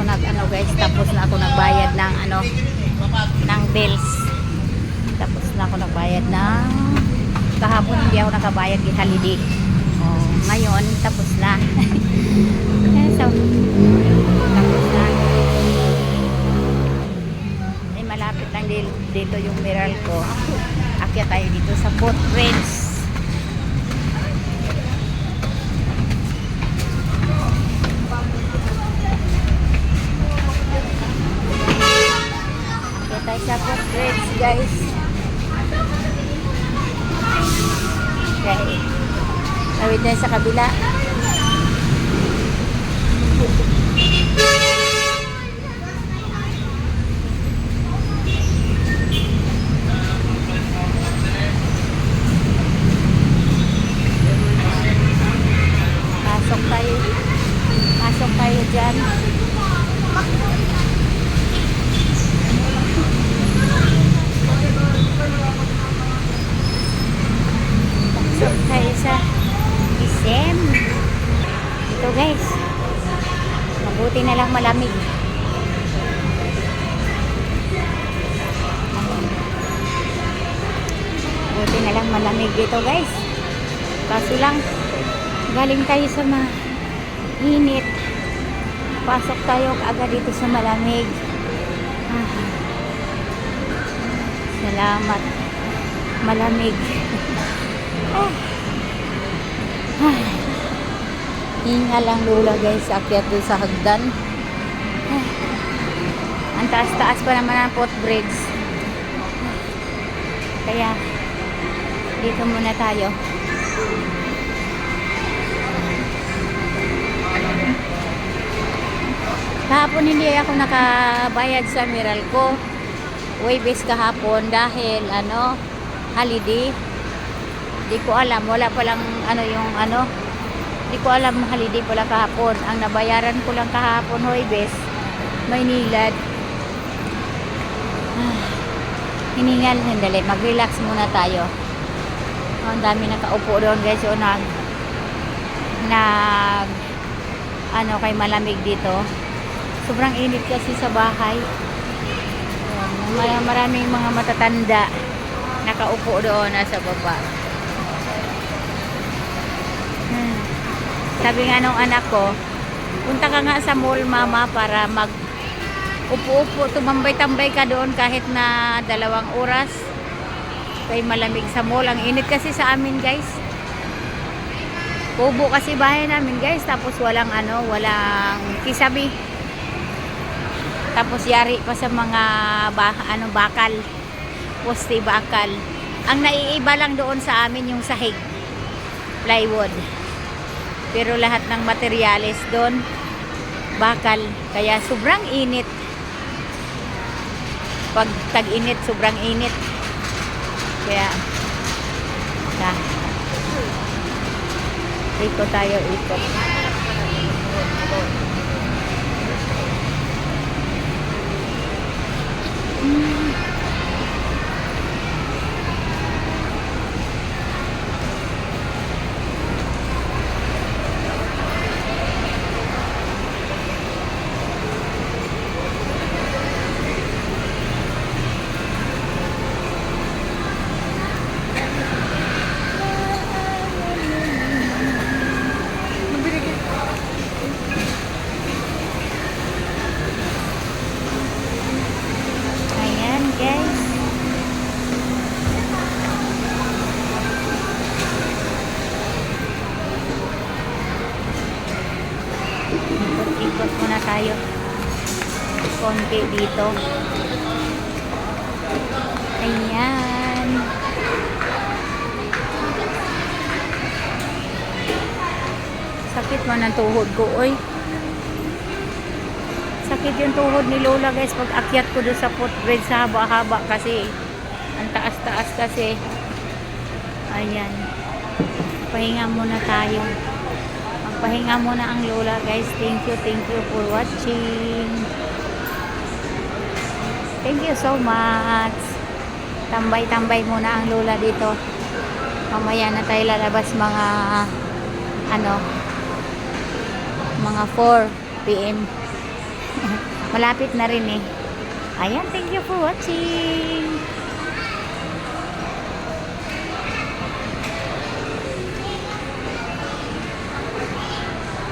nag ano guys, tapos na ako nagbayad ng ano, ng bills. Tapos na ako nagbayad ng kahapon hindi ako nakabayad ng holiday. Oh, ngayon tapos na. So, tapos na. Eh, malapit lang dito yung miral ko. Akyat tayo dito sa footprints. Tayo sa footprints guys. Okay. Tawid tayo sa kabila. Pasok tayo. Pasok tayo dyan. Tayo sa SM. Ito guys, mabuti na lang malamig. Mabuti na lang malamig dito guys. Kaso lang galing tayo sa mainit, pasok tayo agad dito sa malamig. Salamat, malamig. Hinga lang lula guys, akyat doon sa hagdan. Ang taas-taas pa naman ang footbridge. Kaya dito muna tayo. Kahapon hindi ako nakabayad sa miral ko. Waybes kahapon dahil ano, holiday. Di ko alam, wala palang ano yung ano, di ko alam holiday pala kahapon. Ang nabayaran ko lang kahapon Huwebes, Maynilad. Hiningal, sandali, mag-relax muna tayo. Ang dami nakaupo doon guys, o nag ano, kay malamig dito. Sobrang init kasi sa bahay. Maraming mga matatanda nakaupo doon nasa baba. Sabi nga nung anak ko, punta ka nga sa mall mama para mag upo-upo, tumambay-tambay ka doon kahit na 2 oras. Kay malamig sa mall. Ang init kasi sa amin guys. Kubo kasi bahay namin guys, tapos walang ano, walang kisabi. Tapos yari pa sa mga bakal, poste bakal. Ang naiiba lang doon sa amin yung sahig, plywood. Pero lahat ng materyales doon bakal, kaya sobrang init. Pag tag-init, sobrang init. Kaya ikot tayo, ikot. Ikot muna tayo konti dito. Ayan. Sakit man ang tuhod ko, oy. Sakit yung tuhod ni Lola guys pag akyat ko doon sa footbridge sa haba-haba kasi ang taas-taas kasi. Ayan. Pahinga muna tayo. Pahinga muna ang Lola guys. Thank you for watching. Thank you so much. Tambay-tambay muna ang Lola dito. Mamaya na tayo lalabas mga ano, mga 4 PM. Malapit na rin eh. Ayan, thank you for watching.